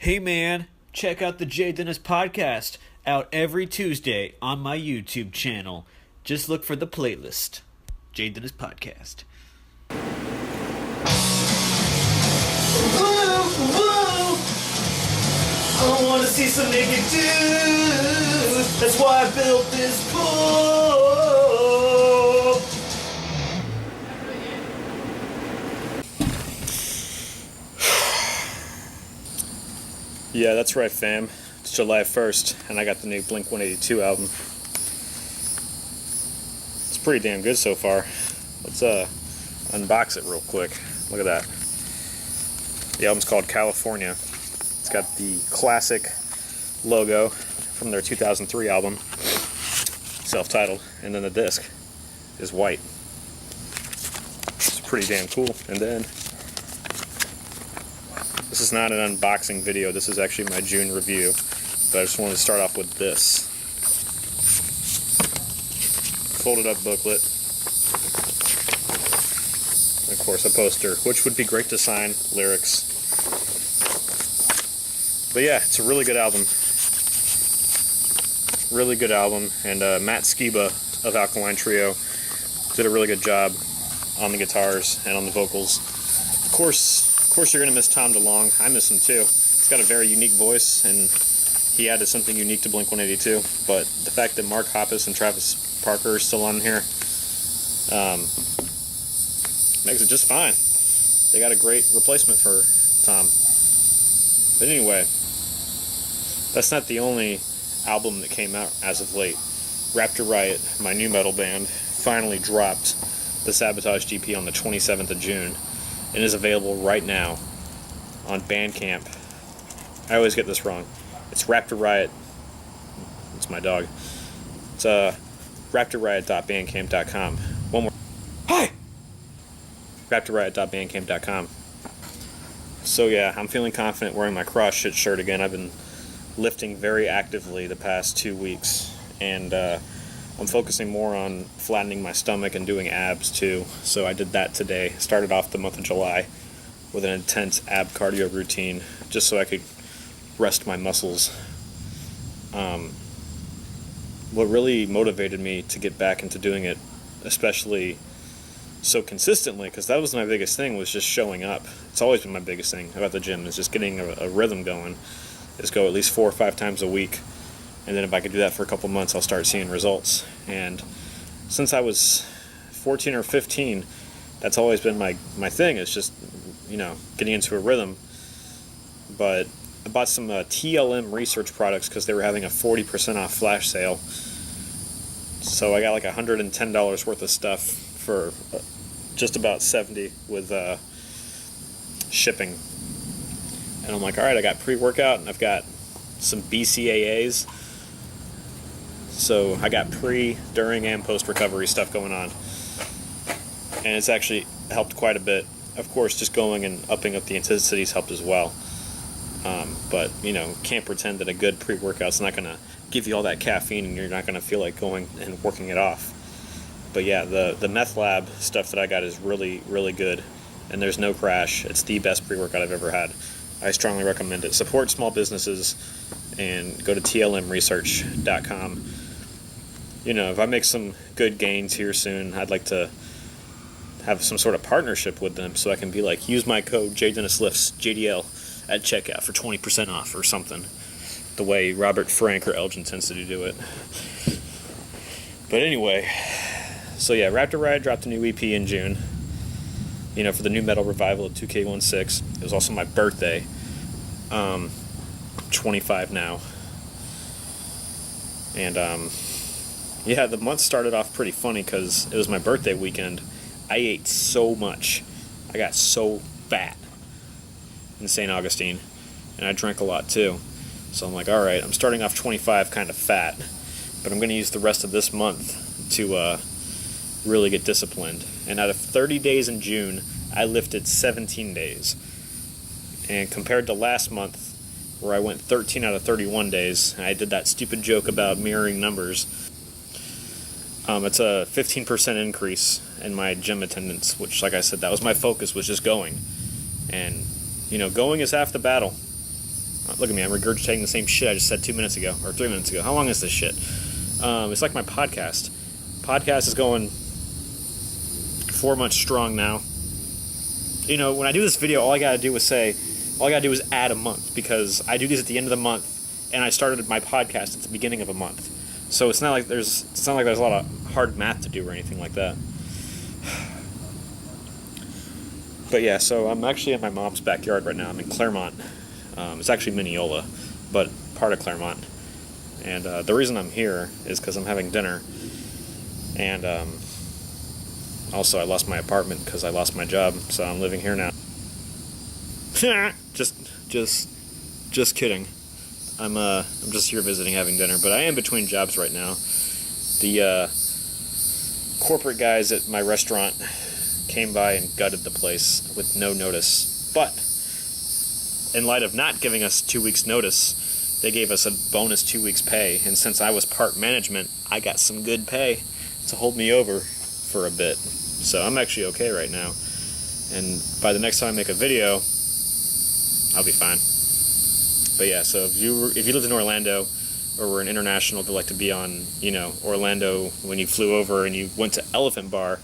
Hey man, check out the JayDennis podcast, out every Tuesday on my YouTube channel. Just look for the playlist. JayDennis podcast. Woo, woo. I wanna see some naked dudes. That's why I built this pool. Yeah, that's right, fam. It's July 1st, and I got the new Blink 182 album. It's pretty damn good so far. Let's unbox it real quick. Look at that. The album's called California. It's got the classic logo from their 2003 album, self-titled, and then the disc is white. It's pretty damn cool. And then this is not an unboxing video, this is actually my June review, but I just wanted to start off with this. Folded up booklet. And of course a poster, which would be great to sign, lyrics. But yeah, it's a really good album. Really good album, and Matt Skiba of Alkaline Trio did a really good job on the guitars and on the vocals. Of course you're going to miss Tom DeLonge. I miss him too. He's got a very unique voice, and he added something unique to Blink 182. But the fact that Mark Hoppus and Travis Parker are still on here makes it just fine. They got a great replacement for Tom. But anyway, that's not the only album that came out as of late. Raptor Riot, my new metal band, finally dropped the Sabotage GP on the 27th of June. It is available right now on Bandcamp. I always get this wrong. It's Raptor Riot. It's my dog. It's raptorriot.bandcamp.com. One more. Hi! raptorriot.bandcamp.com. So yeah, I'm feeling confident wearing my cross shit shirt again. I've been lifting very actively the past 2 weeks, and I'm focusing more on flattening my stomach and doing abs too. So I did that today. Started off the month of July with an intense ab cardio routine just so I could rest my muscles. What really motivated me to get back into doing it, especially so consistently, because that was my biggest thing, was just showing up. It's always been my biggest thing about the gym, is just getting a rhythm going, is go at least 4 or 5 times a week. And then if I could do that for a couple months, I'll start seeing results. And since I was 14 or 15, that's always been my thing. It's just, getting into a rhythm. But I bought some TLM research products because they were having a 40% off flash sale. So I got like $110 worth of stuff for just about $70 with shipping. And I'm like, all right, I got pre-workout and I've got some BCAAs. So I got pre, during, and post-recovery stuff going on. And it's actually helped quite a bit. Of course, just going and upping up the intensities helped as well. But, can't pretend that a good pre-workout's not going to give you all that caffeine and you're not going to feel like going and working it off. But yeah, the Meth Lab stuff that I got is really, really good. And there's no crash. It's the best pre-workout I've ever had. I strongly recommend it. Support small businesses and go to tlmresearch.com. If I make some good gains here soon, I'd like to have some sort of partnership with them so I can be like, use my code JayDennisLifts, JDL, at checkout for 20% off or something. The way Robert Frank or Elgin tends to do it. But anyway, so yeah, Raptor Riot dropped a new EP in June. For the new metal revival of 2K16. It was also my birthday. 25 now. And yeah, the month started off pretty funny because it was my birthday weekend. I ate so much. I got so fat in St. Augustine. And I drank a lot too. So I'm like, all right, I'm starting off 25 kind of fat. But I'm going to use the rest of this month to really get disciplined. And out of 30 days in June, I lifted 17 days. And compared to last month, where I went 13 out of 31 days, and I did that stupid joke about mirroring numbers, it's a 15% increase in my gym attendance, which, like I said, that was my focus, was just going. And, going is half the battle. Look at me, I'm regurgitating the same shit I just said 2 minutes ago, or 3 minutes ago. How long is this shit? It's like my podcast. Podcast is going 4 months strong now. You know, when I do this video, all I gotta do is add a month, because I do these at the end of the month, and I started my podcast at the beginning of a month. So it's not like there's a lot of hard math to do or anything like that. But yeah, so I'm actually in my mom's backyard right now. I'm in Claremont. It's actually Mineola, but part of Claremont. And the reason I'm here is because I'm having dinner. And also I lost my apartment because I lost my job, so I'm living here now. just kidding. I'm just here visiting, having dinner, but I am between jobs right now. The corporate guys at my restaurant came by and gutted the place with no notice. But in light of not giving us 2 weeks notice, they gave us a bonus 2 weeks pay, and since I was part management, I got some good pay to hold me over for a bit. So I'm actually okay right now. And by the next time I make a video, I'll be fine. But yeah, so if you lived in Orlando, or were an international that like to be on, Orlando when you flew over and you went to Elephant Bar,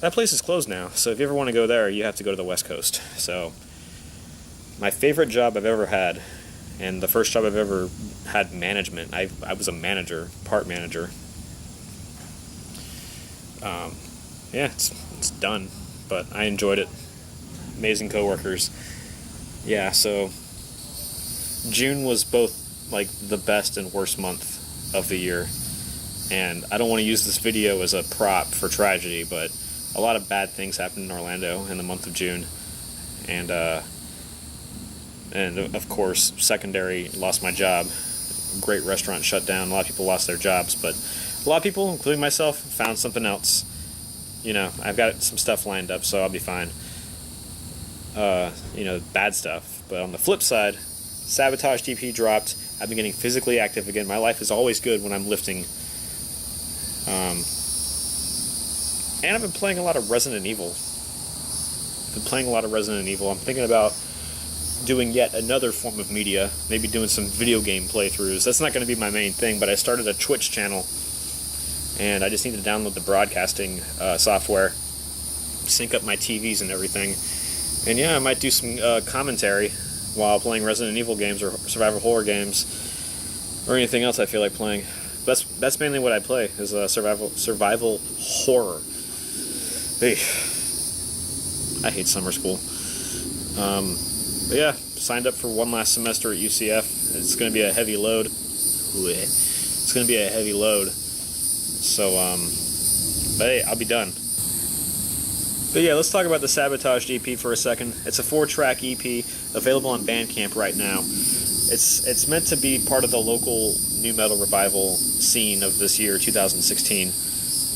that place is closed now. So if you ever want to go there, you have to go to the West Coast. So my favorite job I've ever had, and the first job I've ever had management, I was a manager, part manager. Yeah, it's done, but I enjoyed it. Amazing coworkers. Yeah, so June was both like the best and worst month of the year, and I don't want to use this video as a prop for tragedy, but a lot of bad things happened in Orlando in the month of June, and of course, secondary, lost my job. Great restaurant shut down. A lot of people lost their jobs, but a lot of people, including myself, found something else. I've got some stuff lined up, so I'll be fine. Bad stuff. But on the flip side, Sabotage DP dropped. I've been getting physically active again. My life is always good when I'm lifting. And I've been playing a lot of Resident Evil. I'm thinking about doing yet another form of media, maybe doing some video game playthroughs. That's not going to be my main thing, but I started a Twitch channel, and I just need to download the broadcasting software, sync up my TVs and everything, and yeah, I might do some commentary while playing Resident Evil games or survival horror games or anything else I feel like playing. That's mainly what I play, is survival horror. Hey, I hate summer school. But yeah, signed up for one last semester at UCF. It's going to be a heavy load. So, but hey, I'll be done. But yeah, let's talk about the Sabotage EP for a second. It's a 4-track EP available on Bandcamp right now. It's meant to be part of the local nu metal revival scene of this year, 2016,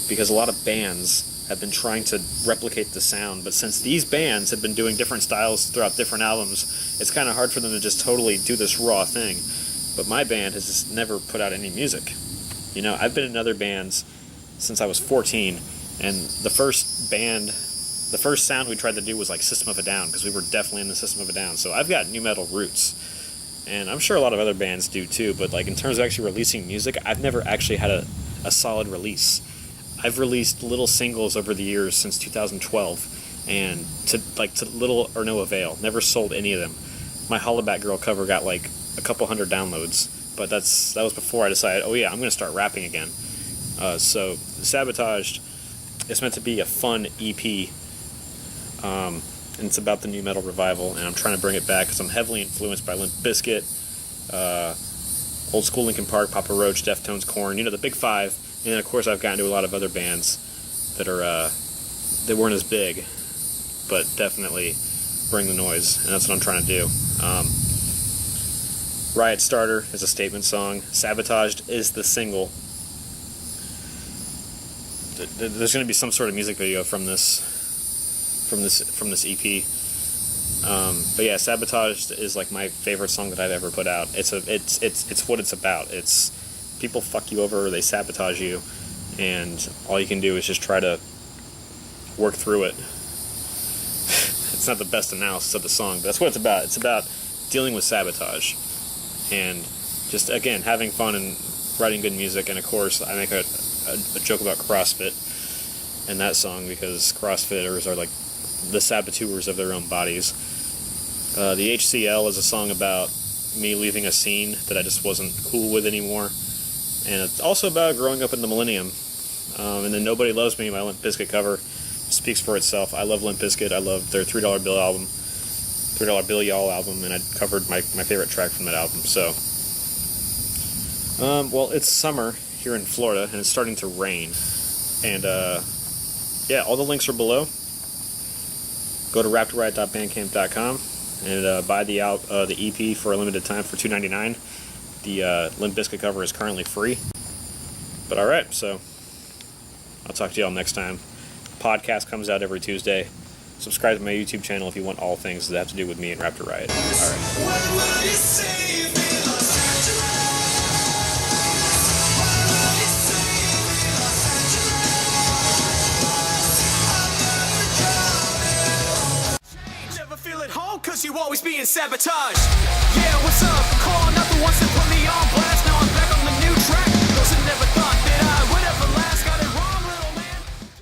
because a lot of bands have been trying to replicate the sound, but since these bands have been doing different styles throughout different albums, it's kind of hard for them to just totally do this raw thing. But my band has just never put out any music. I've been in other bands since I was 14, and the first sound we tried to do was like System of a Down, because we were definitely in the System of a Down. So I've got nu metal roots, and I'm sure a lot of other bands do too, but like in terms of actually releasing music, I've never actually had a solid release. I've released little singles over the years since 2012, and to little or no avail. Never sold any of them. My Hollaback Girl cover got like a couple hundred downloads, but that was before I decided, oh yeah, I'm going to start rapping again. So Sabotaged, it's meant to be a fun EP, and it's about the nu metal revival, and I'm trying to bring it back because I'm heavily influenced by Limp Bizkit, Old School Linkin Park, Papa Roach, Deftones, Korn, the big five. And then, of course, I've gotten to a lot of other bands that they weren't as big, but definitely bring the noise, and that's what I'm trying to do. Riot Starter is a statement song. Sabotaged is the single. There's going to be some sort of music video from this EP. But yeah, Sabotaged is like my favorite song that I've ever put out. It's what it's about. It's people fuck you over, or they sabotage you, and all you can do is just try to work through it. It's not the best analysis of the song, but that's what it's about. It's about dealing with sabotage. and just, again, having fun and writing good music. And of course, I make a joke about CrossFit in that song, because CrossFitters are like the saboteurs of their own bodies. The HCL is a song about me leaving a scene that I just wasn't cool with anymore. And it's also about growing up in the millennium. And then Nobody Loves Me, my Limp Bizkit cover, speaks for itself. I love Limp Bizkit. I love their $3 Bill album, $3 Bill Y'all album, and I covered my favorite track from that album. So, well, it's summer here in Florida, and it's starting to rain. And, yeah, all the links are below. Go to raptorriot.bandcamp.com and buy the EP for a limited time for $2.99. The Limp Bizkit cover is currently free. But all right, so I'll talk to y'all next time. Podcast comes out every Tuesday. Subscribe to my YouTube channel if you want all things that have to do with me and Raptor Riot. All right. Never feel at home 'cause you always being sabotaged. Yeah, what's up? Calling out the ones that put me